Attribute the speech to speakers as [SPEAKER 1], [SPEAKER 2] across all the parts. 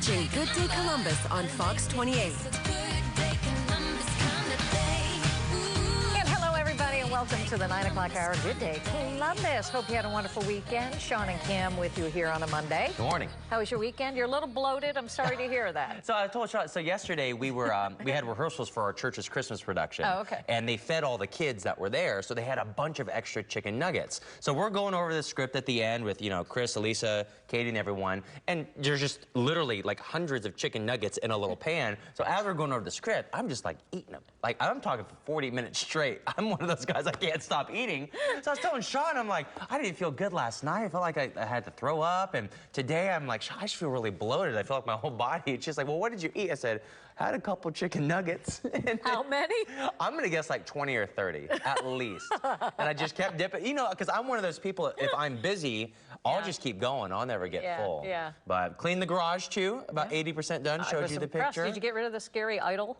[SPEAKER 1] watching Good Day Columbus on Fox 28.
[SPEAKER 2] And hello, everybody, and welcome to the 9 o'clock hour. Good Day Columbus. Hope you had a wonderful weekend. Sean and Cam with you here on a Monday.
[SPEAKER 3] Good morning.
[SPEAKER 2] How was your weekend? You're a little bloated. I'm sorry to hear that.
[SPEAKER 3] So I told Sean, so yesterday we were, we had rehearsals for our church's Christmas production.
[SPEAKER 2] Oh, okay.
[SPEAKER 3] And they fed all the kids that were there, so they had a bunch of extra chicken nuggets. So we're going over the script at the end with, you know, Chris, Elisa, Katie, and everyone. And there's just literally like hundreds of chicken nuggets in a little pan. So as we're going over the script, I'm just like eating them. Like I'm talking for 40 minutes straight. I'm one of those guys I can't stop eating. So I was telling Sean, I'm like, I didn't feel good last night. I felt like I had to throw up. And today I'm like, I just feel really bloated. I feel like my whole body. It's just like, well, what did you eat? I said, I had a couple chicken nuggets.
[SPEAKER 2] How many?
[SPEAKER 3] I'm gonna guess like 20 or 30 at least. And I just kept dipping, you know, because I'm one of those people, if I'm busy, I'll just keep going. I'll never get full.
[SPEAKER 2] Yeah.
[SPEAKER 3] But cleaned the garage too, about 80% done, showed you the picture.
[SPEAKER 2] Did you get rid of the scary idol?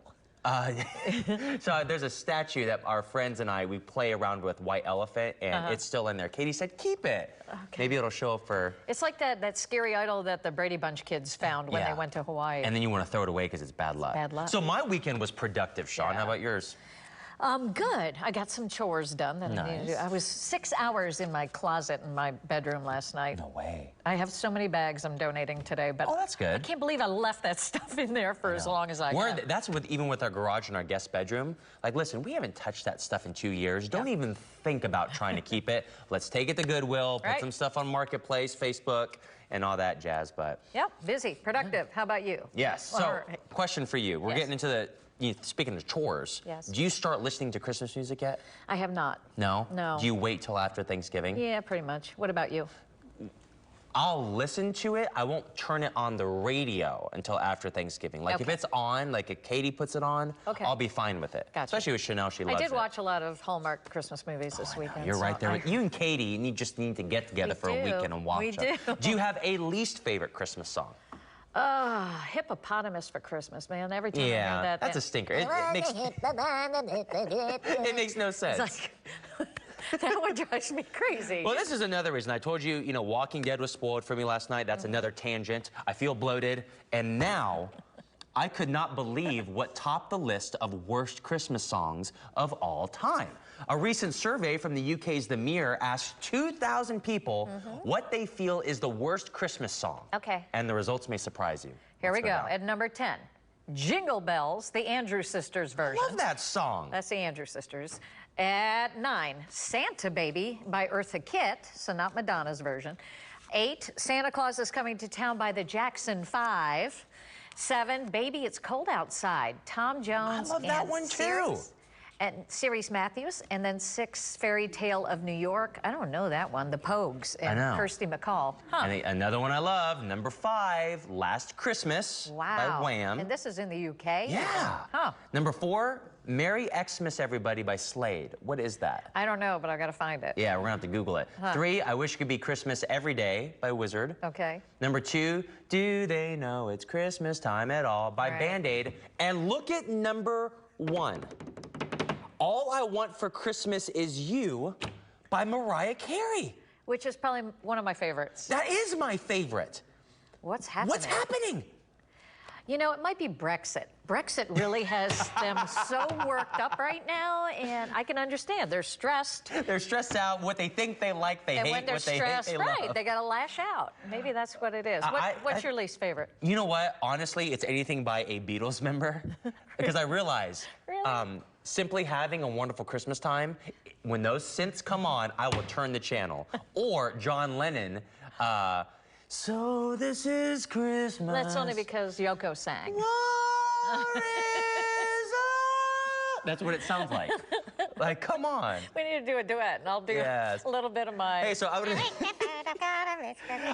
[SPEAKER 3] So there's a statue that our friends and I, we play around with, white elephant, and it's still in there. Katie said, keep it. Okay. Maybe it'll show up for...
[SPEAKER 2] It's like that scary idol that the Brady Bunch kids found when they went to Hawaii.
[SPEAKER 3] And then you want to throw it away because it's bad luck.
[SPEAKER 2] Bad luck.
[SPEAKER 3] So my weekend was productive, Sean. How about yours?
[SPEAKER 2] Good. I got some chores done that I needed to do. I was 6 hours in my closet in my bedroom last night.
[SPEAKER 3] No way.
[SPEAKER 2] I have so many bags I'm donating today, but
[SPEAKER 3] that's good.
[SPEAKER 2] I can't believe I left that stuff in there for as long as I could.
[SPEAKER 3] That's even with our garage and our guest bedroom. Like, listen, we haven't touched that stuff in 2 years. Don't even think about trying to keep it. Let's take it to Goodwill, put some stuff on Marketplace, Facebook, and all that jazz. But
[SPEAKER 2] busy, productive. How about you?
[SPEAKER 3] Yes. So, question for you. We're getting into the... Speaking of chores, do you start listening to Christmas music yet?
[SPEAKER 2] I have not.
[SPEAKER 3] No?
[SPEAKER 2] No.
[SPEAKER 3] Do you wait till after Thanksgiving?
[SPEAKER 2] Yeah, pretty much. What about you?
[SPEAKER 3] I'll listen to it. I won't turn it on the radio until after Thanksgiving. Like if it's on, like if Katie puts it on, I'll be fine with it.
[SPEAKER 2] Gotcha.
[SPEAKER 3] Especially with Chanel, she loves it.
[SPEAKER 2] I did watch a lot of Hallmark Christmas movies this weekend.
[SPEAKER 3] You're right there. You and Katie just need to get together for a weekend and watch them. We do. Do you have a least favorite Christmas song?
[SPEAKER 2] Hippopotamus for Christmas, man. Every time I hear that.
[SPEAKER 3] That's a stinker. It makes no sense.
[SPEAKER 2] It's like, that one drives me crazy.
[SPEAKER 3] Well, this is another reason. I told you, you know, Walking Dead was spoiled for me last night. That's another tangent. I feel bloated. And now, I could not believe what topped the list of worst Christmas songs of all time. A recent survey from the UK's The Mirror asked 2,000 people what they feel is the worst Christmas song.
[SPEAKER 2] Okay.
[SPEAKER 3] And the results may surprise you.
[SPEAKER 2] Here we go. At number 10, Jingle Bells, the Andrews Sisters version.
[SPEAKER 3] I love that song.
[SPEAKER 2] That's the Andrews Sisters. At 9, Santa Baby by Eartha Kitt, so not Madonna's version. 8, Santa Claus is Coming to Town by the Jackson 5. 7, Baby It's Cold Outside, Tom Jones.
[SPEAKER 3] I love that one too.
[SPEAKER 2] And Ceres Matthews, and then 6, Fairy Tale of New York. I don't know that one. The Pogues and Kirsty MacColl.
[SPEAKER 3] And another one I love, number 5, Last Christmas by Wham.
[SPEAKER 2] And this is in the UK?
[SPEAKER 3] Yeah. Number 4, Merry Xmas Everybody by Slade. What is that?
[SPEAKER 2] I don't know, but I've got to find it.
[SPEAKER 3] Yeah, we're gonna have to Google it. 3, I Wish It Could Be Christmas Every Day by Wizard.
[SPEAKER 2] Okay.
[SPEAKER 3] Number 2, Do They Know It's Christmas Time at All by Band-Aid. And look at number 1. All I Want for Christmas Is You by Mariah Carey.
[SPEAKER 2] Which is probably one of my favorites.
[SPEAKER 3] That is my favorite.
[SPEAKER 2] What's happening?
[SPEAKER 3] What's happening?
[SPEAKER 2] You know, it might be Brexit. Brexit really has them so worked up right now, and I can understand. They're stressed.
[SPEAKER 3] They're stressed out. What they think they like, they hate. What they
[SPEAKER 2] stressed,
[SPEAKER 3] hate, they love.
[SPEAKER 2] they got to lash out. Maybe that's what it is. What's your least favorite?
[SPEAKER 3] You know what? Honestly, it's anything by a Beatles member. Because I realize simply having a wonderful Christmas time, when those synths come on, I will turn the channel. Or John Lennon, So This Is Christmas.
[SPEAKER 2] That's only because Yoko sang.
[SPEAKER 3] That's what it sounds like. Like, come on.
[SPEAKER 2] We need to do a duet, and I'll do a little bit of my...
[SPEAKER 3] Hey, so I'm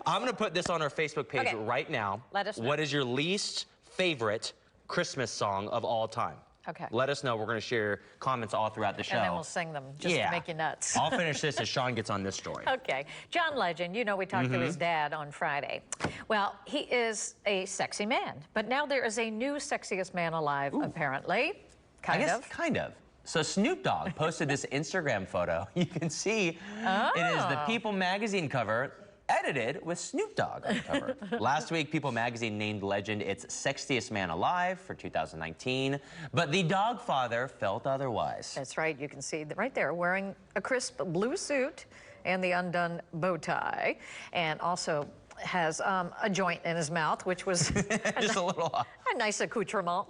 [SPEAKER 3] gonna put this on our Facebook page right now.
[SPEAKER 2] Let us know.
[SPEAKER 3] What is your least favorite Christmas song of all time?
[SPEAKER 2] Okay.
[SPEAKER 3] Let us know. We're going to share comments all throughout the show.
[SPEAKER 2] And then we'll sing them just to make you nuts.
[SPEAKER 3] I'll finish this as Sean gets on this story.
[SPEAKER 2] Okay. John Legend, you know, we talked to his dad on Friday. Well, he is a sexy man, but now there is a new Sexiest Man Alive, apparently. Kind of. So Snoop Dogg posted this Instagram photo. You can see it is the People magazine cover.
[SPEAKER 3] edited with Snoop Dogg on the cover. Last week, People magazine named Legend its Sexiest Man Alive for 2019, but the Dogfather felt otherwise.
[SPEAKER 2] That's right. You can see right there wearing a crisp blue suit and the undone bow tie, and also has a joint in his mouth, which was
[SPEAKER 3] just a little
[SPEAKER 2] a nice accoutrement.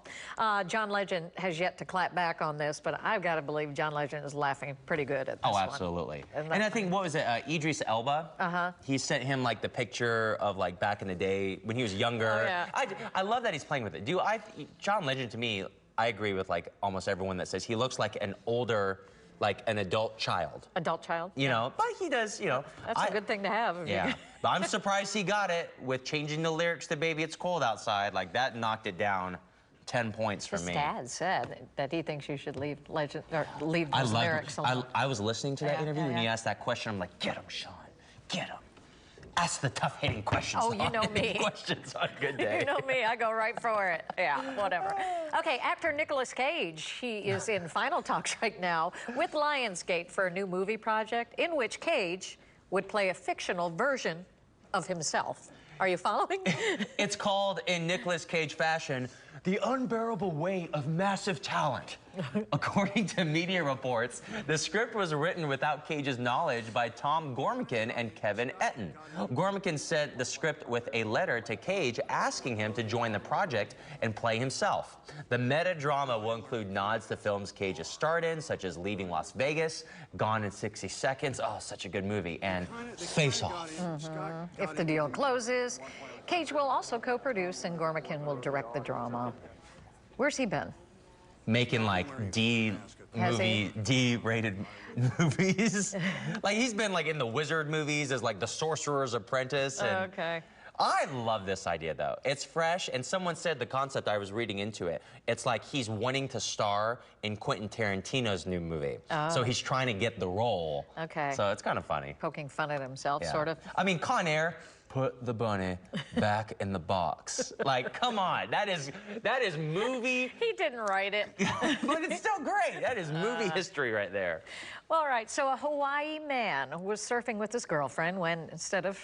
[SPEAKER 2] John Legend has yet to clap back on this, but I've got to believe John Legend is laughing pretty good at this
[SPEAKER 3] Oh,
[SPEAKER 2] one.
[SPEAKER 3] absolutely. And I think, what was it, Idris Elba? He sent him like the picture of like back in the day when he was younger.
[SPEAKER 2] Oh, yeah.
[SPEAKER 3] I love that he's playing with it. John Legend, to me, I agree with like almost everyone that says he looks like an older, like an adult child.
[SPEAKER 2] Adult child?
[SPEAKER 3] You know, but he does, you know.
[SPEAKER 2] That's a good thing to have.
[SPEAKER 3] Yeah. But I'm surprised he got it with changing the lyrics to Baby It's Cold Outside. Like, that knocked it down 10 points for
[SPEAKER 2] His
[SPEAKER 3] me.
[SPEAKER 2] dad said that he thinks you should leave Legend, or leave those lyrics alone.
[SPEAKER 3] I was listening to that interview when he asked that question. I'm like, get him, Sean. Get him. Ask the tough-hitting questions.
[SPEAKER 2] Oh, you know me.
[SPEAKER 3] Questions on a good day.
[SPEAKER 2] You know me, I go right for it. Yeah, whatever. Okay, actor Nicolas Cage, he is in final talks right now with Lionsgate for a new movie project in which Cage would play a fictional version of himself. Are you following?
[SPEAKER 3] It's called, in Nicolas Cage fashion, The Unbearable Weight of Massive Talent. According to media reports, the script was written without Cage's knowledge by Tom Gormican and Kevin Etten. Gormican sent the script with a letter to Cage asking him to join the project and play himself. The meta-drama will include nods to films Cage has starred in, such as Leaving Las Vegas, Gone in 60 Seconds, oh, such a good movie, and Face Off.
[SPEAKER 2] If the deal closes, Cage will also co-produce and Gormican will direct the drama. Where's he been?
[SPEAKER 3] Making like D-rated movies. Like, he's been like in the Wizard movies as like the Sorcerer's Apprentice. And
[SPEAKER 2] Okay.
[SPEAKER 3] I love this idea though. It's fresh, and someone said the concept, I was reading into it, it's like he's wanting to star in Quentin Tarantino's new movie. So he's trying to get the role.
[SPEAKER 2] Okay.
[SPEAKER 3] So it's kind of funny.
[SPEAKER 2] Poking fun at himself, sort of.
[SPEAKER 3] I mean, Con Air, put the bunny back in the box. Like, come on, that is movie.
[SPEAKER 2] He didn't write it.
[SPEAKER 3] But it's still great. That is movie history right there.
[SPEAKER 2] Well, all right, so a Hawaii man was surfing with his girlfriend when, instead of,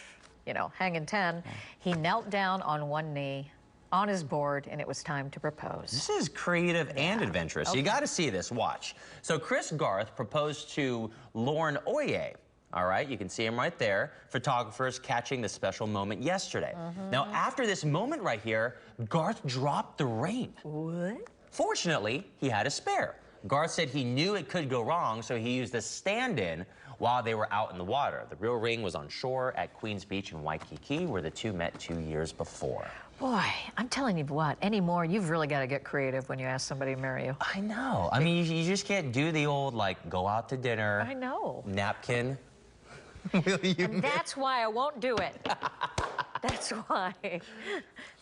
[SPEAKER 2] you know, hanging 10, he knelt down on one knee on his board, and it was time to propose.
[SPEAKER 3] This is creative and adventurous. You got to see this. Watch. So Chris Garth proposed to Lauren Oye. All right, you can see him right there. Photographers catching the special moment yesterday. Now, after this moment right here, Garth dropped the ring.
[SPEAKER 2] What?
[SPEAKER 3] Fortunately, he had a spare. Garth said he knew it could go wrong, so he used a stand-in while they were out in the water. The real ring was on shore at Queens Beach in Waikiki, where the two met 2 years before.
[SPEAKER 2] Boy, I'm telling you what, anymore, you've really got to get creative when you ask somebody to marry you.
[SPEAKER 3] I know. I mean, you just can't do the old, like, go out to dinner.
[SPEAKER 2] I know.
[SPEAKER 3] Napkin. Will you
[SPEAKER 2] And that's why I won't do it. That's why.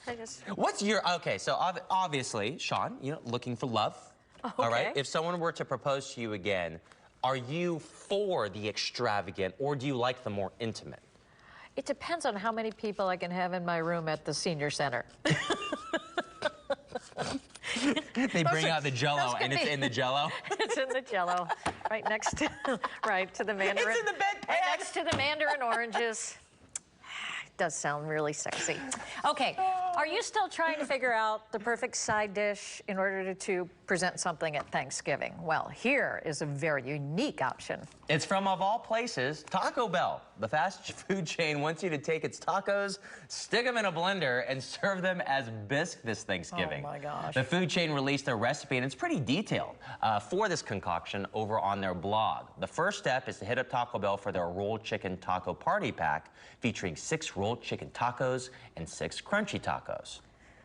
[SPEAKER 2] I just...
[SPEAKER 3] What's your, okay, so obviously, Sean, you know, looking for love.
[SPEAKER 2] Okay.
[SPEAKER 3] All right, if someone were to propose to you again, are you for the extravagant or do you like the more intimate?
[SPEAKER 2] It depends on how many people I can have in my room at the senior center.
[SPEAKER 3] They bring out the Jell-O and it's in the Jell-O?
[SPEAKER 2] It's in the Jell-O, right next to, right to the Mandarin.
[SPEAKER 3] It's in the bedpan.
[SPEAKER 2] Right next to the Mandarin oranges. It does sound really sexy. Okay, are you still trying to figure out the perfect side dish in order to present something at Thanksgiving? Well, here is a very unique option.
[SPEAKER 3] It's from, of all places, Taco Bell. The fast food chain wants you to take its tacos, stick them in a blender, and serve them as Bisque this Thanksgiving.
[SPEAKER 2] Oh, my gosh.
[SPEAKER 3] The food chain released a recipe, and it's pretty detailed, for this concoction over on their blog. The first step is to hit up Taco Bell for their rolled chicken taco party pack, featuring 6 rolled chicken tacos and 6 crunchy tacos.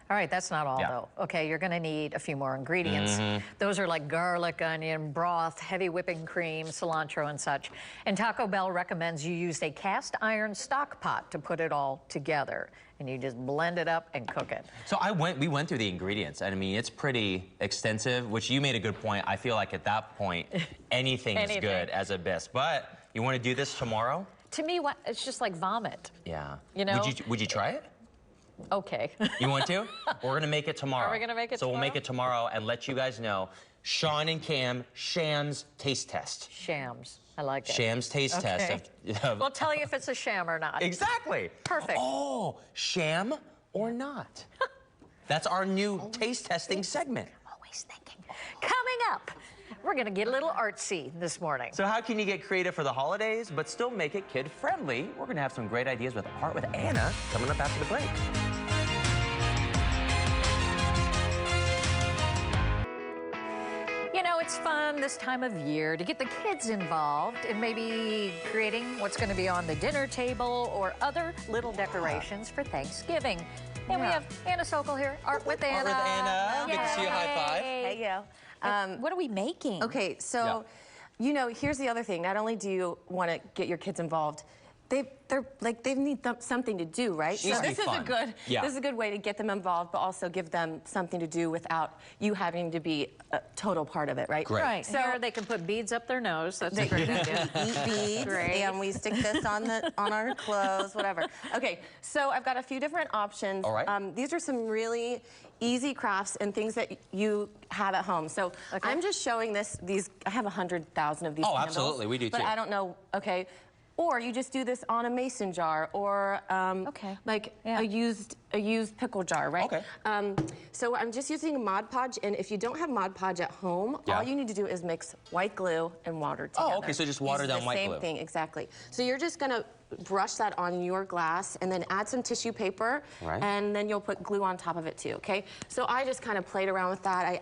[SPEAKER 2] All right, that's not all, though. Okay, you're going to need a few more ingredients. Those are like garlic, onion, broth, heavy whipping cream, cilantro, and such. And Taco Bell recommends you use a cast iron stock pot to put it all together. And you just blend it up and cook it.
[SPEAKER 3] So we went through the ingredients, and I mean, it's pretty extensive, which you made a good point. I feel like at that point, anything is good as a Bisque. But you want to do this tomorrow?
[SPEAKER 2] To me, it's just like vomit.
[SPEAKER 3] Yeah.
[SPEAKER 2] You know?
[SPEAKER 3] Would you try it?
[SPEAKER 2] Okay.
[SPEAKER 3] You want to? We're going to make it tomorrow.
[SPEAKER 2] Are we going to make it
[SPEAKER 3] so
[SPEAKER 2] tomorrow?
[SPEAKER 3] We'll make it tomorrow and let you guys know. Sean and Cam, Shams taste test.
[SPEAKER 2] Shams. I like it.
[SPEAKER 3] Sham's taste test.
[SPEAKER 2] We'll tell you if it's a sham or not.
[SPEAKER 3] Exactly.
[SPEAKER 2] Perfect.
[SPEAKER 3] Oh, sham or not? That's our new taste testing segment.
[SPEAKER 2] Always thinking. Coming up, we're going to get a little artsy this morning.
[SPEAKER 3] So how can you get creative for the holidays, but still make it kid-friendly? We're going to have some great ideas with Art with Anna coming up after the break.
[SPEAKER 2] You know, it's fun this time of year to get the kids involved in maybe creating what's going to be on the dinner table or other little decorations for Thanksgiving. And we have Anna Sokol here, Art with Anna.
[SPEAKER 3] Art with Anna. Good to see you. High five.
[SPEAKER 4] Hey, yo.
[SPEAKER 2] What are we making?
[SPEAKER 4] Okay, so, you know, here's the other thing. Not only do you want to get your kids involved, they need something to do, right?
[SPEAKER 3] So this is a good
[SPEAKER 4] this is a good way to get them involved, but also give them something to do without you having to be a total part of it, right?
[SPEAKER 3] Great.
[SPEAKER 2] Right. So here they can put beads up their nose. That's a great idea.
[SPEAKER 4] Eat beads, and we stick this on our clothes, whatever. Okay, so I've got a few different options.
[SPEAKER 3] All right.
[SPEAKER 4] These are some really easy crafts and things that you have at home. So I'm just showing these. I have 100,000 of these.
[SPEAKER 3] Oh,
[SPEAKER 4] candles,
[SPEAKER 3] absolutely, we do too.
[SPEAKER 4] But I don't know. Okay. Or you just do this on a mason jar, or like a used pickle jar, right?
[SPEAKER 3] Okay.
[SPEAKER 4] So I'm just using Mod Podge, and if you don't have Mod Podge at home, all you need to do is mix white glue and water together.
[SPEAKER 3] Oh, okay, so just water down white glue.
[SPEAKER 4] Same thing, exactly. So you're just gonna brush that on your glass, and then add some tissue paper, and then you'll put glue on top of it too, okay? So I just kind of played around with that. I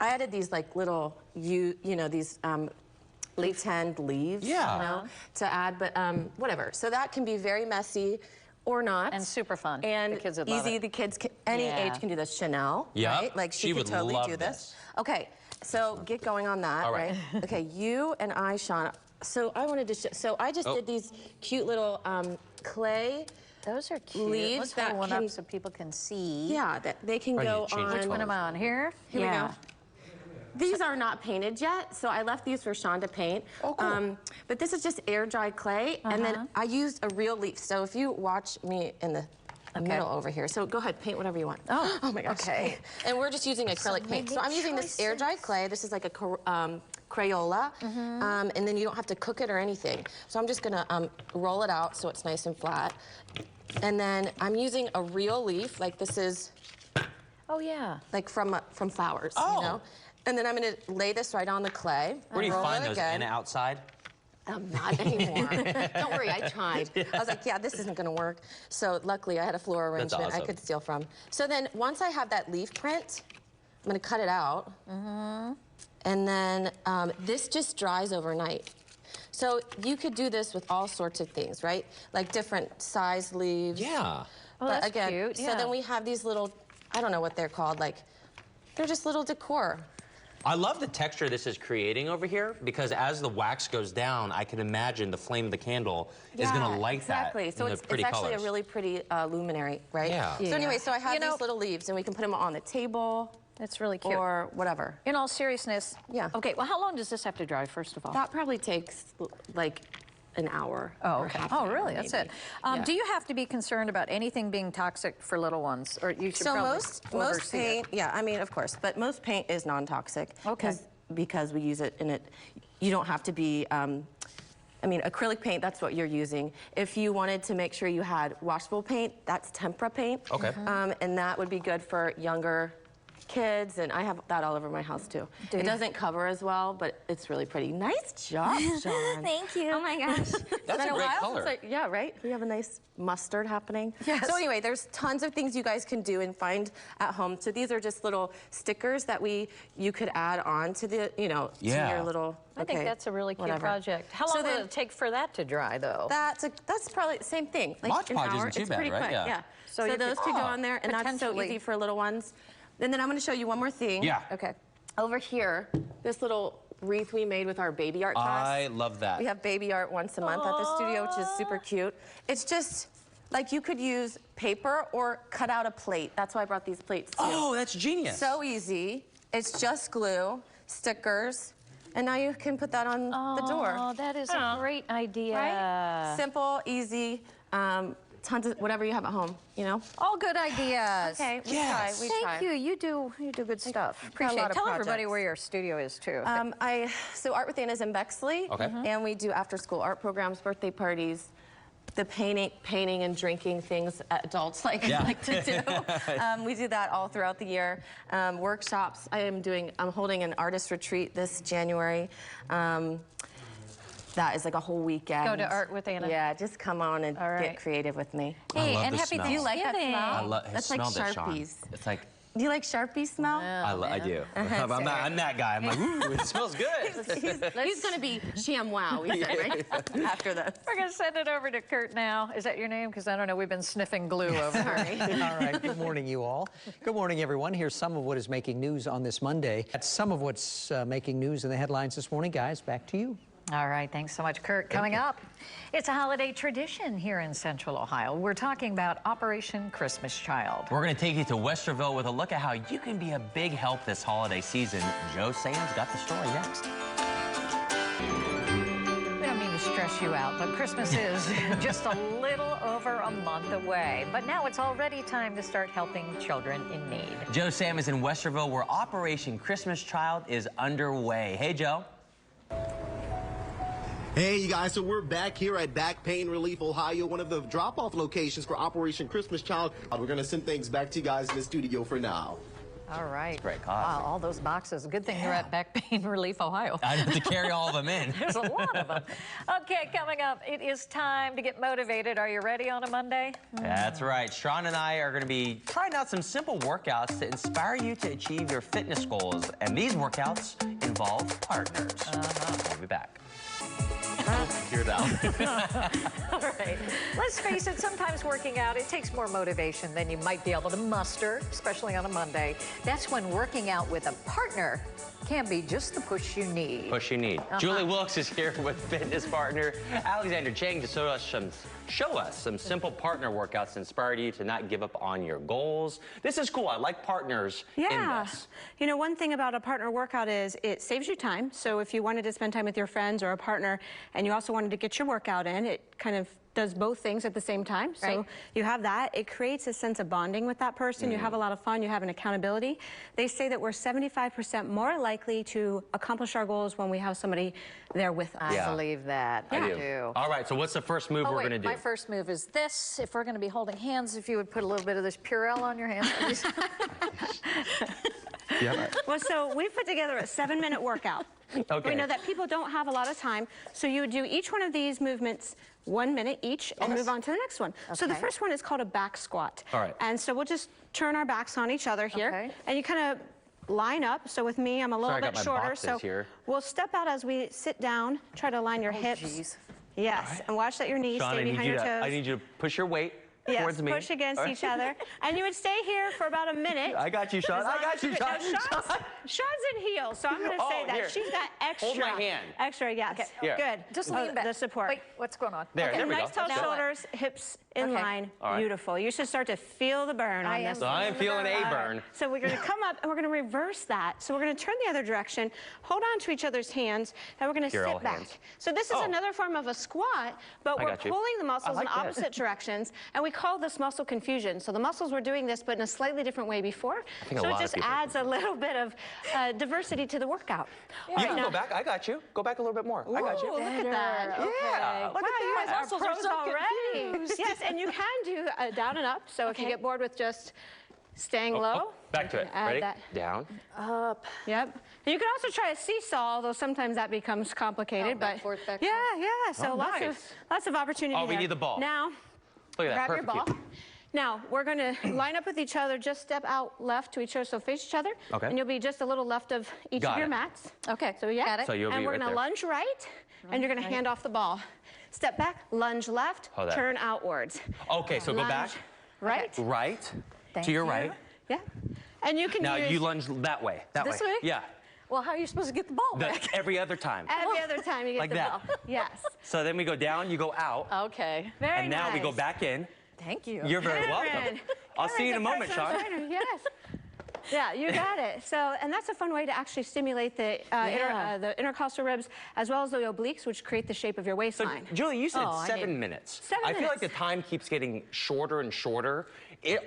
[SPEAKER 4] added these like little, you know, these pretend leaves, you know, to add, but whatever. So that can be very messy or not.
[SPEAKER 2] And super fun.
[SPEAKER 4] And
[SPEAKER 2] the kids would
[SPEAKER 4] easy,
[SPEAKER 2] love it.
[SPEAKER 4] the kids, any age can do this. Chanel, right? Like she could totally do this. Okay, so get going on that, right? Okay, you and I, Sean, so I wanted to so I just did these cute little clay
[SPEAKER 2] Those are cute.
[SPEAKER 4] leaves
[SPEAKER 2] Let's
[SPEAKER 4] that
[SPEAKER 2] hold one
[SPEAKER 4] can,
[SPEAKER 2] up so people can see.
[SPEAKER 4] yeah, that they can go on.
[SPEAKER 2] Which one am I on? Here?
[SPEAKER 4] Here we go. These are not painted yet, so I left these for Sean to paint.
[SPEAKER 3] Oh, cool.
[SPEAKER 4] But this is just air dry clay, and then I used a real leaf. So if you watch me in the middle over here, so go ahead, paint whatever you want. Oh my gosh. Okay. And we're just using acrylic paint. So I'm using this air dry clay. This is like a Crayola, and then you don't have to cook it or anything. So I'm just gonna roll it out so it's nice and flat. And then I'm using a real leaf, like this is.
[SPEAKER 2] Oh yeah.
[SPEAKER 4] Like from flowers, you know. And then I'm going to lay this right on the clay.
[SPEAKER 3] Where do you find those, Anna? Outside?
[SPEAKER 4] Not anymore. Don't worry, I tried. I was like, yeah, this isn't going to work. So luckily, I had a floral arrangement I could steal from. So then once I have that leaf print, I'm going to cut it out. And then this just dries overnight. So you could do this with all sorts of things, right? Like different size leaves.
[SPEAKER 3] Yeah.
[SPEAKER 2] Oh, that's cute.
[SPEAKER 4] So then we have these little, I don't know what they're called, like, they're just little decor.
[SPEAKER 3] I love the texture this is creating over here, because as the wax goes down, I can imagine the flame of the candle is going to light that.
[SPEAKER 4] So it's actually a really pretty luminary, right?
[SPEAKER 3] Yeah.
[SPEAKER 4] So anyway, so I have these little leaves, and we can put them on the table.
[SPEAKER 2] That's really cute.
[SPEAKER 4] Or whatever.
[SPEAKER 2] In all seriousness. Okay, well, how long does this have to dry, first of all?
[SPEAKER 4] That probably takes, like, an hour.
[SPEAKER 2] Oh, okay. Oh, really? That's it. Do you have to be concerned about anything being toxic for little ones, or you should probably
[SPEAKER 4] most paint, I mean, of course, but most paint is non-toxic.
[SPEAKER 2] Okay.
[SPEAKER 4] Because we use it in it. You don't have to be. I mean, acrylic paint, that's what you're using. If you wanted to make sure you had washable paint, that's tempera paint.
[SPEAKER 3] Okay.
[SPEAKER 4] And that would be good for younger kids, and I have that all over my house too. It doesn't cover as well, but it's really pretty. Nice job, Sean.
[SPEAKER 2] Thank you.
[SPEAKER 4] Oh my gosh.
[SPEAKER 3] That's a great color.
[SPEAKER 4] Yeah, right? We have a nice mustard happening.
[SPEAKER 2] Yes.
[SPEAKER 4] So anyway, there's tons of things you guys can do and find at home. So these are just little stickers that you could add on to the, to your little,
[SPEAKER 2] I think that's a really cute project. How long will it take for that to dry, though?
[SPEAKER 4] That's probably the same thing. Like
[SPEAKER 3] Mod Podge isn't too
[SPEAKER 4] it's
[SPEAKER 3] bad,
[SPEAKER 4] pretty
[SPEAKER 3] right?
[SPEAKER 4] quick. Yeah. So those could go on there, and that's so easy for little ones. And then I'm going to show you one more thing.
[SPEAKER 3] Yeah.
[SPEAKER 4] Okay. Over here, this little wreath we made with our baby art class.
[SPEAKER 3] I love that.
[SPEAKER 4] We have baby art once a month at the studio, which is super cute. It's just, like, you could use paper or cut out a plate. That's why I brought these plates, too.
[SPEAKER 3] Oh, that's genius.
[SPEAKER 4] So easy. It's just glue, stickers, and now you can put that on the door.
[SPEAKER 2] Oh, that is a great idea.
[SPEAKER 4] Right? Simple, easy. tons of whatever you have at home, you know?
[SPEAKER 2] All good ideas.
[SPEAKER 4] Okay, we try.
[SPEAKER 2] Thank you. You do good stuff. Appreciate it. Tell everybody where your studio is too.
[SPEAKER 4] So Art with Anna's in Bexley.
[SPEAKER 3] Okay.
[SPEAKER 4] And we do after-school art programs, birthday parties, the painting and drinking things adults like to do. We do that all throughout the year. Workshops. I'm holding an artist retreat this January. That is like a whole weekend.
[SPEAKER 2] Go to Art with Anna.
[SPEAKER 4] Yeah, just come on and get creative with me.
[SPEAKER 2] Hey,
[SPEAKER 3] love
[SPEAKER 2] and
[SPEAKER 3] the
[SPEAKER 2] happy
[SPEAKER 3] smell.
[SPEAKER 2] Thanksgiving.
[SPEAKER 4] Do you like that smell?
[SPEAKER 3] I love
[SPEAKER 4] That's like Sharpies.
[SPEAKER 3] It's like,
[SPEAKER 4] Do you like Sharpie smell?
[SPEAKER 3] I do. I'm that guy. I'm like, ooh, it smells good.
[SPEAKER 4] He's going to be ShamWow, we said, right? After this.
[SPEAKER 2] We're going to send it over to Kurt now. Is that your name? Because I don't know. We've been sniffing glue over here.
[SPEAKER 5] All right. Good morning, you all. Good morning, everyone. Here's some of what is making news on this Monday. That's some of what's making news in the headlines this morning. Guys, back to you.
[SPEAKER 2] All right, thanks so much, Kurt. Coming up, it's a holiday tradition here in Central Ohio. We're talking about Operation Christmas Child.
[SPEAKER 3] We're going to take you to Westerville with a look at how you can be a big help this holiday season. Joe Sam's got the story next.
[SPEAKER 2] We don't mean to stress you out, but Christmas is just a little over a month away. But now it's already time to start helping children in need.
[SPEAKER 3] Joe Sam is in Westerville where Operation Christmas Child is underway. Hey, Joe.
[SPEAKER 6] Hey, you guys, so we're back here at Back Pain Relief, Ohio, one of the drop-off locations for Operation Christmas Child. We're going to send things back to you guys in the studio for now.
[SPEAKER 2] All right.
[SPEAKER 3] Great cause.
[SPEAKER 2] Wow, all those boxes. Good thing you're at Back Pain Relief, Ohio.
[SPEAKER 3] I have to carry all of them in.
[SPEAKER 2] There's a lot of them. Okay, coming up, it is time to get motivated. Are you ready on a Monday?
[SPEAKER 3] That's right. Sean and I are going to be trying out some simple workouts to inspire you to achieve your fitness goals. And these workouts involve partners. We'll be back. Hear that.
[SPEAKER 2] All right. Let's face it, sometimes working out, it takes more motivation than you might be able to muster, especially on a Monday. That's when working out with a partner can be just the push you need.
[SPEAKER 3] Push you need. Julie Wilkes is here with fitness partner Alexander Chang to show us some simple partner workouts to inspire you to not give up on your goals. This is cool. I like partners in this.
[SPEAKER 7] You know, one thing about a partner workout is it saves you time. So if you wanted to spend time with your friends or a partner and you also wanted to get your workout in, it kind of does both things at the same time. So you have that. It creates a sense of bonding with that person. You have a lot of fun. You have an accountability. They say that we're 75% more likely to accomplish our goals when we have somebody there with us.
[SPEAKER 2] I believe that.
[SPEAKER 3] I do. All right, so what's the first move we're going to do?
[SPEAKER 2] My first move is this. If we're going to be holding hands, if you would put a little bit of this Purell on your hands, please.
[SPEAKER 7] Well, so we've put together a 7-minute workout.
[SPEAKER 3] Okay.
[SPEAKER 7] We know that people don't have a lot of time, so you would do each one of these movements 1 minute each and move on to the next one. So the first one is called a back squat.
[SPEAKER 3] All right.
[SPEAKER 7] And so we'll just turn our backs on each other here. And you kind of line up. So with me, I'm a little bit shorter. So we'll step out as we sit down, try to line your hips. Yes, and watch that your knees stay behind your toes.
[SPEAKER 3] I need you to push your weight towards me.
[SPEAKER 7] Push against each other. And you would stay here for about a minute.
[SPEAKER 3] I got you, Sean. I got you, Sean.
[SPEAKER 7] Sean's in heels, so I'm going to say that
[SPEAKER 3] here.
[SPEAKER 7] She's got extra.
[SPEAKER 3] Hold my hand.
[SPEAKER 7] Extra, yes.
[SPEAKER 3] Okay.
[SPEAKER 7] Good.
[SPEAKER 2] Just lean back.
[SPEAKER 7] The support.
[SPEAKER 2] Wait, what's going on?
[SPEAKER 3] There we
[SPEAKER 7] Nice
[SPEAKER 3] go.
[SPEAKER 7] tall shoulders, hips in line. Beautiful. You should start to feel the burn on this.
[SPEAKER 3] So I am feeling a burn.
[SPEAKER 7] So we're going to come up and we're going to reverse that. So we're going to turn the other direction, hold on to each other's hands, and we're going to sit back. So this is another form of a squat, but we're pulling the muscles in opposite directions, and we call this muscle confusion. So the muscles were doing this, but in a slightly different way before. So it just adds a little bit of diversity to the workout.
[SPEAKER 3] You can go back. I got you. Go back a little bit more. I got you.
[SPEAKER 7] Look at that.
[SPEAKER 3] Yeah. Look at
[SPEAKER 7] you
[SPEAKER 3] that.
[SPEAKER 7] guys are pros already. Yes, and you can do down and up. So if you get bored with just staying low.
[SPEAKER 3] Back to it. Ready? Down.
[SPEAKER 7] Up. Yep. And you can also try a seesaw, although sometimes that becomes complicated.
[SPEAKER 2] Back, forth, back, forth.
[SPEAKER 7] Yeah. So lots of opportunity there.
[SPEAKER 3] We need the ball.
[SPEAKER 7] Now,
[SPEAKER 3] look at that.
[SPEAKER 7] grab your ball. Now, we're going to line up with each other, just step out left to each other, so face each other. Okay. And you'll be just a little left of each of your mats. Okay. So
[SPEAKER 2] got it.
[SPEAKER 3] So you'll be
[SPEAKER 7] and we're going to lunge right, and you're going to hand off the ball. Step back, lunge left, turn outwards.
[SPEAKER 3] Okay, so go back.
[SPEAKER 7] Right.
[SPEAKER 3] Right. To your right.
[SPEAKER 7] Yeah. And you can
[SPEAKER 3] now you lunge that way.
[SPEAKER 2] This way?
[SPEAKER 3] Yeah.
[SPEAKER 2] Well, how are you supposed to get the ball back?
[SPEAKER 3] Every other time.
[SPEAKER 7] Every other time you get the ball. Yes.
[SPEAKER 3] So then we go down, you go out.
[SPEAKER 2] Okay.
[SPEAKER 3] And now we go back in.
[SPEAKER 2] Thank you.
[SPEAKER 3] You're very welcome. I'll see you in a moment, Sean.
[SPEAKER 7] Yes. Yeah, you got it. So, and that's a fun way to actually stimulate the the intercostal ribs as well as the obliques, which create the shape of your waistline.
[SPEAKER 3] So, Julie, you said 7 minutes.
[SPEAKER 7] 7 minutes.
[SPEAKER 3] I feel like the time keeps getting shorter and shorter.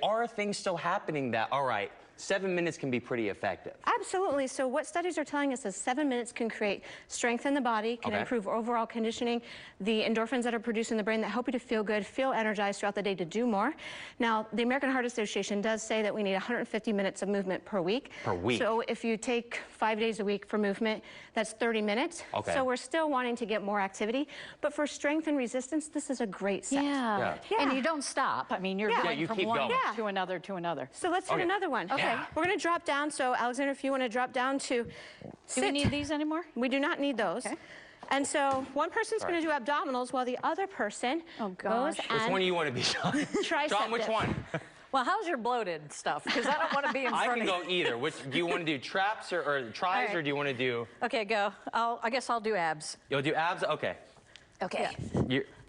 [SPEAKER 3] Are things still happening that, all right, 7 minutes can be pretty effective?
[SPEAKER 7] Absolutely. So what studies are telling us is 7 minutes can create strength in the body, can improve overall conditioning, the endorphins that are produced in the brain that help you to feel good, feel energized throughout the day to do more. Now, the American Heart Association does say that we need 150 minutes of movement per week.
[SPEAKER 3] Per week.
[SPEAKER 7] So if you take 5 days a week for movement, that's 30 minutes.
[SPEAKER 3] Okay.
[SPEAKER 7] So we're still wanting to get more activity. But for strength and resistance, this is a great set.
[SPEAKER 2] Yeah. And you don't stop. I mean, you're going
[SPEAKER 3] you
[SPEAKER 2] from
[SPEAKER 3] keep
[SPEAKER 2] one
[SPEAKER 3] going.
[SPEAKER 2] to another to another.
[SPEAKER 7] So let's hit another one.
[SPEAKER 2] Okay.
[SPEAKER 7] We're going to drop down. So Alexander, if you want to drop down to sit.
[SPEAKER 2] Do we need these anymore?
[SPEAKER 7] We do not need those.
[SPEAKER 2] Okay.
[SPEAKER 7] And so one person's going to do abdominals while the other person goes
[SPEAKER 3] Which
[SPEAKER 7] and
[SPEAKER 3] one do you want to be, Sean?
[SPEAKER 7] tricep
[SPEAKER 3] Sean, which
[SPEAKER 7] dip.
[SPEAKER 3] one?
[SPEAKER 2] Well, how's your bloated stuff? Because I don't want to be in front
[SPEAKER 3] I
[SPEAKER 2] of
[SPEAKER 3] can
[SPEAKER 2] you.
[SPEAKER 3] go either. Which do you want to do, traps or tries, or do you want to do?
[SPEAKER 2] Okay, go. I guess I'll do abs.
[SPEAKER 3] You'll do abs. Okay.
[SPEAKER 2] Okay.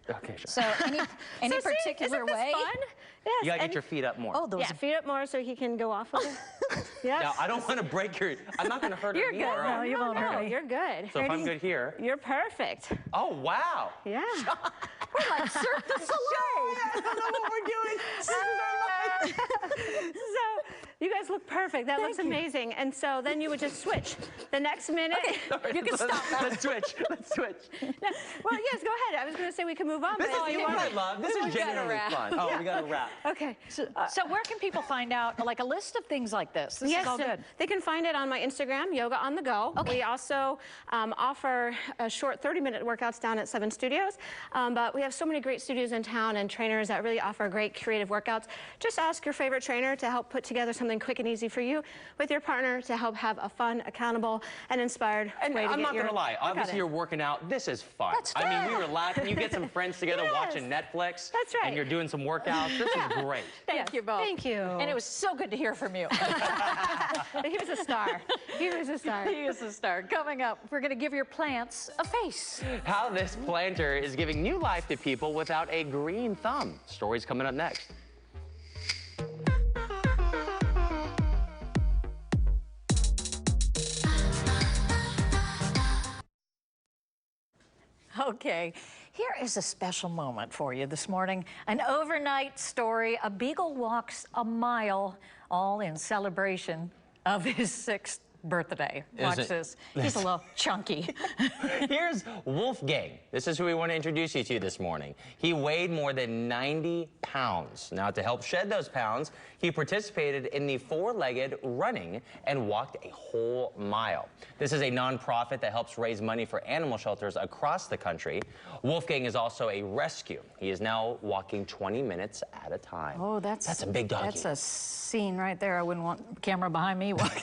[SPEAKER 3] Okay. Sure.
[SPEAKER 2] So any
[SPEAKER 7] So see,
[SPEAKER 2] particular
[SPEAKER 7] isn't this
[SPEAKER 2] way?
[SPEAKER 7] fun? Yes.
[SPEAKER 3] You gotta
[SPEAKER 7] and-
[SPEAKER 3] get your feet up more.
[SPEAKER 2] Oh, those.
[SPEAKER 7] Yeah, feet up more so he can go off of it. Yes.
[SPEAKER 3] Now, I don't want to break your. I'm not going to hurt
[SPEAKER 7] You're
[SPEAKER 3] her
[SPEAKER 7] good.
[SPEAKER 3] either.
[SPEAKER 2] No, you won't hurt me.
[SPEAKER 7] You're good.
[SPEAKER 3] So if I'm good here.
[SPEAKER 7] You're perfect.
[SPEAKER 3] Oh wow.
[SPEAKER 7] Yeah.
[SPEAKER 2] We're like Cirque du Soleil.
[SPEAKER 3] I don't know what we're doing. This is our life.
[SPEAKER 7] So you guys look perfect. That looks amazing. And so then you would just switch. The next minute.
[SPEAKER 2] You can stop now.
[SPEAKER 3] Let's switch. Let's switch.
[SPEAKER 7] Well, yes, go ahead. I was going to say we can move on.
[SPEAKER 3] This
[SPEAKER 7] but
[SPEAKER 3] is
[SPEAKER 7] you
[SPEAKER 3] what
[SPEAKER 7] want
[SPEAKER 3] I love. This is genuinely fun. Oh, we got to wrap.
[SPEAKER 7] Okay.
[SPEAKER 2] So where can people find out, like, a list of things like this? This
[SPEAKER 7] Yes,
[SPEAKER 2] is all good.
[SPEAKER 7] they can find it on my Instagram, Yoga on the Go. We also offer short 30-minute workouts down at 7 Studios. But we have so many great studios in town and trainers that really offer great creative workouts. Just ask your favorite trainer to help put together something quick and easy for you with your partner to help have a fun, accountable, and inspired
[SPEAKER 3] And
[SPEAKER 7] way to
[SPEAKER 3] I'm
[SPEAKER 7] get
[SPEAKER 3] not
[SPEAKER 7] your
[SPEAKER 3] going to lie.
[SPEAKER 7] workout
[SPEAKER 3] Obviously,
[SPEAKER 7] in.
[SPEAKER 3] you're working out. This is fun.
[SPEAKER 2] That's
[SPEAKER 3] I mean, we
[SPEAKER 2] fun.
[SPEAKER 3] were laughing. You get some friends together
[SPEAKER 7] Yes.
[SPEAKER 3] watching Netflix.
[SPEAKER 7] That's right.
[SPEAKER 3] And you're doing some workouts. This is great.
[SPEAKER 2] Thank you both.
[SPEAKER 7] Thank you.
[SPEAKER 2] And it was so good to hear from you.
[SPEAKER 7] He was a star. He was a star.
[SPEAKER 2] He is a star. Coming up, we're going to give your plants a face.
[SPEAKER 3] How this planter is giving new life to people without a green thumb. Stories coming up next.
[SPEAKER 2] Okay, here is a special moment for you this morning. An overnight story. A beagle walks a mile, all in celebration of his 6th birthday. Watch this. He's a little chunky.
[SPEAKER 3] Here's Wolfgang. This is who we want to introduce you to this morning. He weighed more than 90 pounds. Now, to help shed those pounds, he participated in the 4-legged running and walked a whole mile. This is a nonprofit that helps raise money for animal shelters across the country. Wolfgang is also a rescue. He is now walking 20 minutes at a time.
[SPEAKER 2] Oh, that's
[SPEAKER 3] a big doggy.
[SPEAKER 2] That's a scene right there. I wouldn't want the camera behind me walking.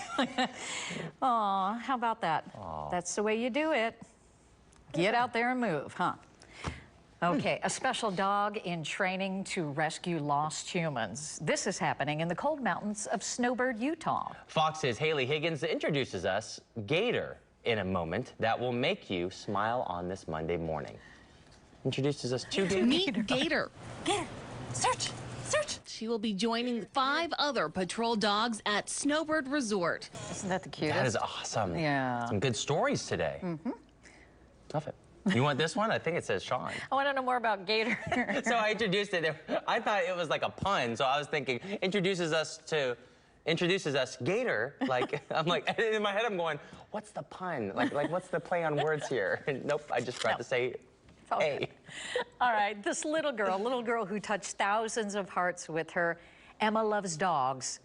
[SPEAKER 2] Aw, how about that?
[SPEAKER 3] Aww.
[SPEAKER 2] That's the way you do it. Get out there and move, huh? Okay, a special dog in training to rescue lost humans. This is happening in the cold mountains of Snowbird, Utah.
[SPEAKER 3] Fox's Haley Higgins introduces us Gator in a moment that will make you smile on this Monday morning. Introduces us to Gator.
[SPEAKER 8] Meet Gator.
[SPEAKER 2] Gator, search, search.
[SPEAKER 8] She will be joining 5 other patrol dogs at Snowbird Resort.
[SPEAKER 2] Isn't that the cutest?
[SPEAKER 3] That is awesome.
[SPEAKER 2] Yeah.
[SPEAKER 3] Some good stories today. Love it. You want this one? I think it says Sean.
[SPEAKER 2] I want to know more about Gator.
[SPEAKER 3] So I introduced it. I thought it was like a pun, so I was thinking introduces us Gator. Like I'm like in my head I'm going, what's the pun? Like what's the play on words here? And nope, I just forgot to say hey.
[SPEAKER 2] All right, this little girl who touched thousands of hearts with her Emma Loves Dogs.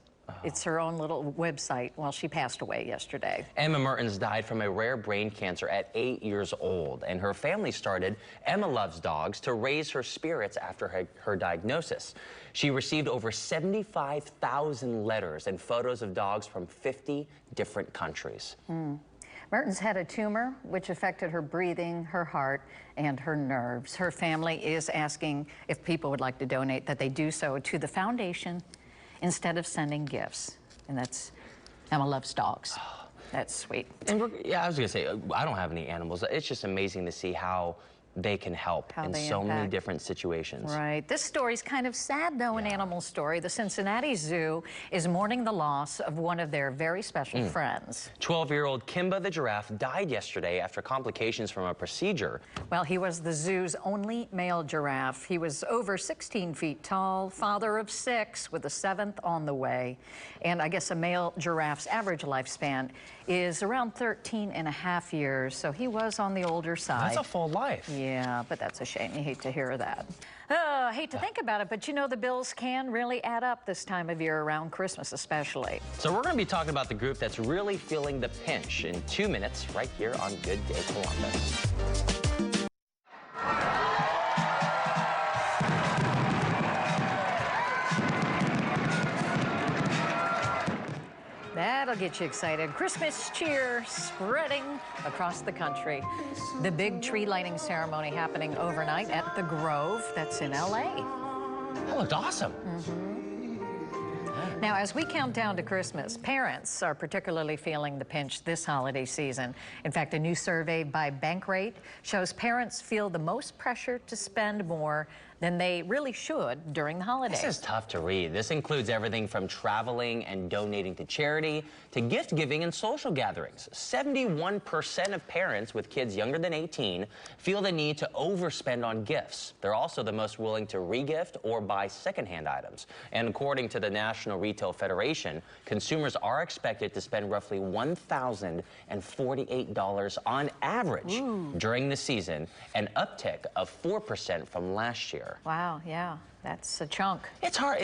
[SPEAKER 2] It's her own little website. Well, she passed away yesterday.
[SPEAKER 3] Emma Mertens died from a rare brain cancer at 8 years old, and her family started Emma Loves Dogs to raise her spirits after her diagnosis. She received over 75,000 letters and photos of dogs from 50 different countries.
[SPEAKER 2] Mertens had a tumor which affected her breathing, her heart, and her nerves. Her family is asking if people would like to donate, that they do so to the foundation instead of sending gifts. And that's Emma Loves Dogs. That's sweet.
[SPEAKER 3] And yeah, I was gonna say, I don't have any animals. It's just amazing to see how they can help in so many different situations.
[SPEAKER 2] Right. This story's kind of sad, though, an animal story. The Cincinnati Zoo is mourning the loss of one of their very special friends.
[SPEAKER 3] 12-year-old Kimba the giraffe died yesterday after complications from a procedure.
[SPEAKER 2] Well, he was the zoo's only male giraffe. He was over 16 feet tall, father of 6, with a 7th on the way. And I guess a male giraffe's average lifespan is around 13 and a half years, so he was on the older side.
[SPEAKER 3] That's a full life.
[SPEAKER 2] Yeah, but that's a shame. You hate to hear that. I hate to think about it, but you know the bills can really add up this time of year, around Christmas especially.
[SPEAKER 3] So we're going to be talking about the group that's really feeling the pinch in 2 minutes right here on Good Day Columbus.
[SPEAKER 2] That'll get you excited. Christmas cheer spreading across the country. The big tree lighting ceremony happening overnight at the Grove. That's in LA.
[SPEAKER 3] That looked awesome.
[SPEAKER 2] Now, as we count down to Christmas, parents are particularly feeling the pinch this holiday season. In fact, a new survey by Bankrate shows parents feel the most pressure to spend more than they really should during the holidays.
[SPEAKER 3] This is tough to read. This includes everything from traveling and donating to charity to gift giving and social gatherings. 71% of parents with kids younger than 18 feel the need to overspend on gifts. They're also the most willing to regift or buy secondhand items. And according to the National Retail Federation, consumers are expected to spend roughly $1,048 on average during the season, an uptick of 4% from last year.
[SPEAKER 2] Wow, yeah, that's a chunk.
[SPEAKER 3] It's hard.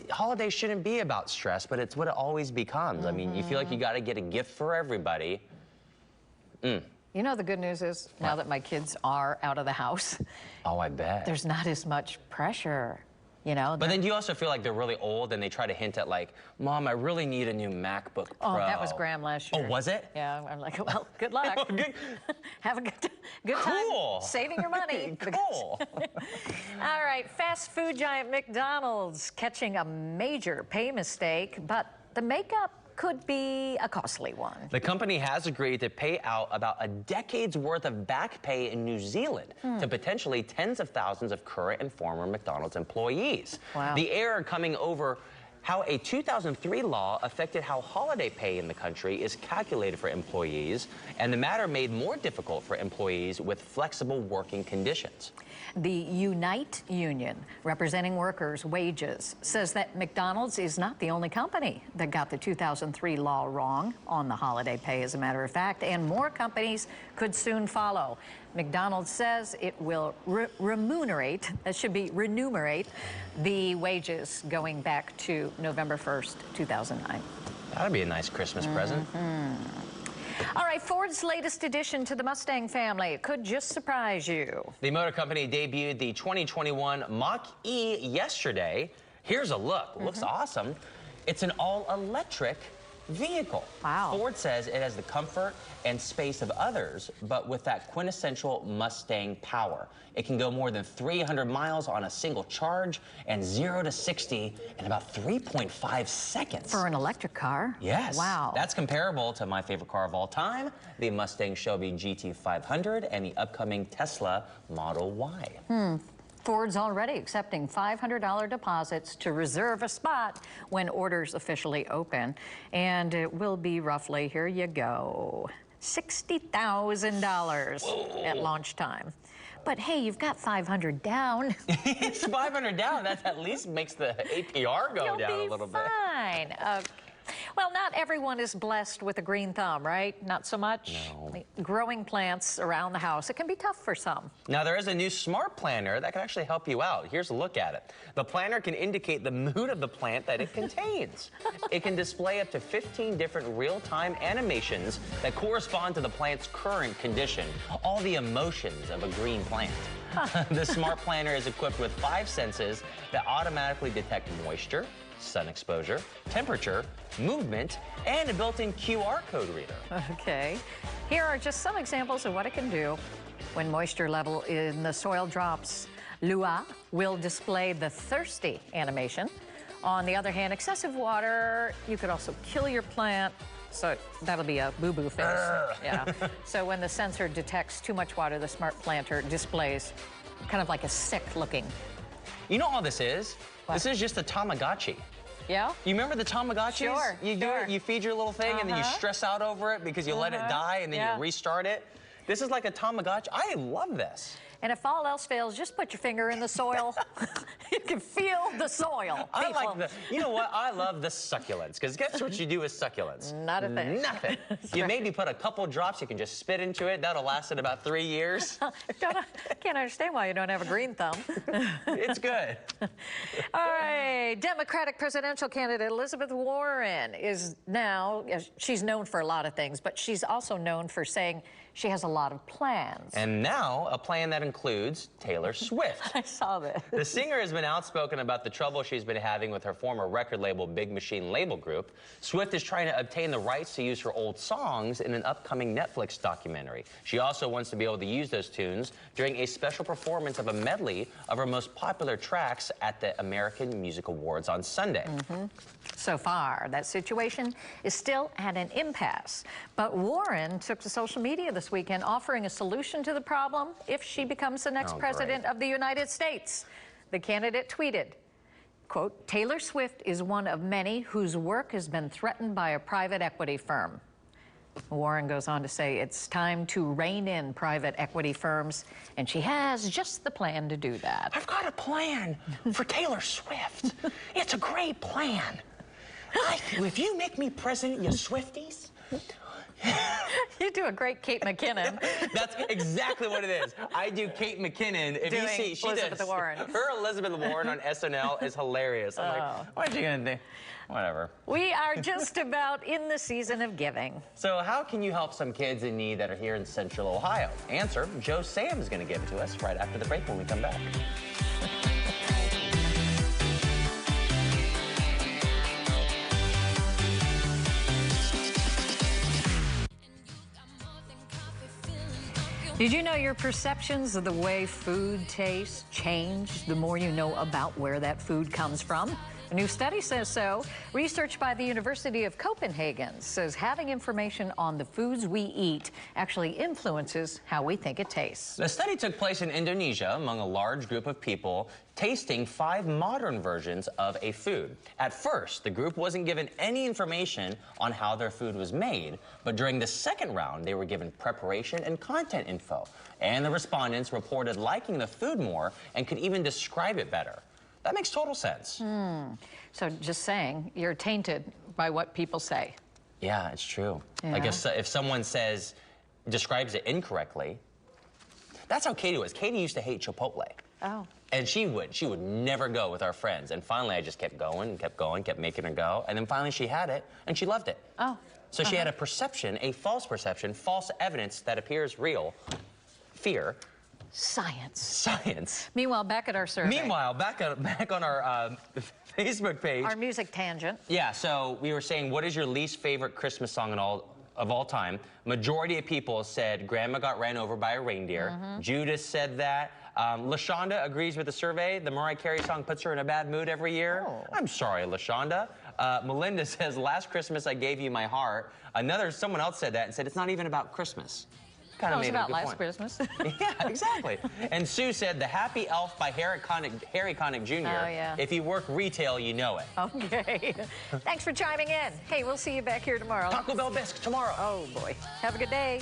[SPEAKER 3] Holidays shouldn't be about stress, but it's what it always becomes. I mean, you feel like you got to get a gift for everybody.
[SPEAKER 2] You know, the good news is, now that my kids are out of the house,
[SPEAKER 3] oh, I bet.
[SPEAKER 2] there's not as much pressure. You know,
[SPEAKER 3] but then do you also feel like they're really old and they try to hint at like, Mom, I really need a new MacBook Pro.
[SPEAKER 2] Oh, that was Graham last year.
[SPEAKER 3] Oh, was it?
[SPEAKER 2] Yeah, I'm like, well, good luck. Have a good
[SPEAKER 3] Cool.
[SPEAKER 2] time saving your money.
[SPEAKER 3] Cool.
[SPEAKER 2] All right, fast food giant McDonald's catching a major pay mistake, but the makeup could be a costly one.
[SPEAKER 3] The company has agreed to pay out about a decade's worth of back pay in New Zealand to potentially tens of thousands of current and former McDonald's employees.
[SPEAKER 2] Wow.
[SPEAKER 3] The error coming over how a 2003 law affected how holiday pay in the country is calculated for employees, and the matter made more difficult for employees with flexible working conditions.
[SPEAKER 2] The Unite Union, representing workers' wages, says that McDonald's is not the only company that got the 2003 law wrong on the holiday pay, as a matter of fact, and more companies could soon follow. McDonald's says it will remunerate the wages going back to November 1st, 2009.
[SPEAKER 3] That'd be a nice Christmas present.
[SPEAKER 2] All right, Ford's latest addition to the Mustang family could just surprise you.
[SPEAKER 3] The motor company debuted the 2021 Mach-E yesterday. Here's a look. Looks awesome. It's an all-electric vehicle.
[SPEAKER 2] Wow.
[SPEAKER 3] Ford says it has the comfort and space of others, but with that quintessential Mustang power. It can go more than 300 miles on a single charge and 0 to 60 in about 3.5 seconds.
[SPEAKER 2] For an electric car?
[SPEAKER 3] Yes.
[SPEAKER 2] Wow.
[SPEAKER 3] That's comparable to my favorite car of all time, the Mustang Shelby GT500 and the upcoming Tesla Model Y.
[SPEAKER 2] Ford's already accepting $500 deposits to reserve a spot when orders officially open. And it will be roughly, here you go, $60,000 at launch time. But hey, you've got $500 down.
[SPEAKER 3] It's $500 down. That at least makes the APR go down a little bit.
[SPEAKER 2] Fine. Well, not everyone is blessed with a green thumb, right? Not so much.
[SPEAKER 3] No.
[SPEAKER 2] Growing plants around the house, it can be tough for some.
[SPEAKER 3] Now, there is a new smart planner that can actually help you out. Here's a look at it. The planner can indicate the mood of the plant that it contains. It can display up to 15 different real-time animations that correspond to the plant's current condition, all the emotions of a green plant. The smart planner is equipped with 5 senses that automatically detect moisture, sun exposure, temperature, movement, and a built-in QR code reader.
[SPEAKER 2] Okay. Here are just some examples of what it can do. When moisture level in the soil drops, Lua will display the thirsty animation. On the other hand, excessive water, you could also kill your plant So that'll be a boo-boo face. Yeah. So when the sensor detects too much water, the smart planter displays kind of like a sick-looking.
[SPEAKER 3] You know all this is?
[SPEAKER 2] What?
[SPEAKER 3] This is just a Tamagotchi.
[SPEAKER 2] Yeah?
[SPEAKER 3] You remember the Tamagotchis?
[SPEAKER 2] Sure.
[SPEAKER 3] You do it, you feed your little thing, and then you stress out over it because you let it die, and then you restart it. This is like a Tamagotchi. I love this.
[SPEAKER 2] And if all else fails, just put your finger in the soil. You can feel the soil.
[SPEAKER 3] I like the, you know what? I love the succulents, because guess what you do with succulents?
[SPEAKER 2] Not a thing.
[SPEAKER 3] Nothing. You maybe put a couple drops, you can just spit into it. That'll last it about 3 years.
[SPEAKER 2] Can't understand why you don't have a green thumb.
[SPEAKER 3] It's good.
[SPEAKER 2] All right, Democratic presidential candidate Elizabeth Warren is now, she's known for a lot of things, but she's also known for saying she has a lot of plans.
[SPEAKER 3] And now, a plan that includes Taylor Swift.
[SPEAKER 2] I saw this.
[SPEAKER 3] The singer has been outspoken about the trouble she's been having with her former record label, Big Machine Label Group. Swift is trying to obtain the rights to use her old songs in an upcoming Netflix documentary. She also wants to be able to use those tunes during a special performance of a medley of her most popular tracks at the American Music Awards on Sunday.
[SPEAKER 2] So far, that situation is still at an impasse. But Warren took to social media this weekend offering a solution to the problem if she becomes the next president of the United States. The candidate tweeted, quote, "Taylor Swift is one of many whose work has been threatened by a private equity firm." Warren goes on to say it's time to rein in private equity firms, and she has just the plan to do that.
[SPEAKER 3] I've got a plan for Taylor Swift. It's a great plan. If you make me president, you Swifties.
[SPEAKER 2] You do a great Kate McKinnon.
[SPEAKER 3] That's exactly what it is. I do Kate McKinnon. If
[SPEAKER 2] Doing
[SPEAKER 3] you see, she
[SPEAKER 2] Elizabeth
[SPEAKER 3] does.
[SPEAKER 2] Warren.
[SPEAKER 3] Her Elizabeth Warren on SNL is hilarious. I'm like, what are you gonna do? Whatever.
[SPEAKER 2] We are just about in the season of giving.
[SPEAKER 3] So how can you help some kids in need that are here in Central Ohio? Answer, Joe Sam is gonna give it to us right after the break when we come back.
[SPEAKER 2] Did you know your perceptions of the way food tastes change the more you know about where that food comes from? A new study says so. Research by the University of Copenhagen says having information on the foods we eat actually influences how we think it tastes.
[SPEAKER 3] The study took place in Indonesia among a large group of people tasting 5 modern versions of a food. At first, the group wasn't given any information on how their food was made, but during the second round, they were given preparation and content info. And the respondents reported liking the food more and could even describe it better. That makes total sense.
[SPEAKER 2] So just saying, you're tainted by what people say.
[SPEAKER 3] Yeah, it's true.
[SPEAKER 2] Yeah.
[SPEAKER 3] Like if someone describes it incorrectly, that's how Katie was. Katie used to hate Chipotle.
[SPEAKER 2] Oh.
[SPEAKER 3] And she would never go with our friends. And finally, I just kept going, kept making her go. And then finally she had it, and she loved it.
[SPEAKER 2] Oh.
[SPEAKER 3] So she had a perception, a false perception, false evidence that appears real, fear.
[SPEAKER 2] Science. Meanwhile, back at our survey.
[SPEAKER 3] Meanwhile, back on our Facebook page.
[SPEAKER 2] Our music tangent.
[SPEAKER 3] Yeah, so we were saying, what is your least favorite Christmas song of all time? Majority of people said Grandma Got Ran Over by a Reindeer. Judas said that. LaShonda agrees with the survey. The Mariah Carey song puts her in a bad mood every year. Oh. I'm sorry, LaShonda. Melinda says, last Christmas I gave you my heart. Someone else said that and said, it's not even about Christmas. Kind of
[SPEAKER 2] made about
[SPEAKER 3] a good
[SPEAKER 2] last
[SPEAKER 3] point.
[SPEAKER 2] Christmas.
[SPEAKER 3] Yeah, exactly. And Sue said, the Happy Elf by Harry Connick Jr.
[SPEAKER 2] Oh, yeah.
[SPEAKER 3] If you work retail, you know it.
[SPEAKER 2] Okay. Thanks for chiming in. Hey, we'll see you back here tomorrow.
[SPEAKER 3] Taco Bell Bisque tomorrow.
[SPEAKER 2] Oh, boy. Have a good day.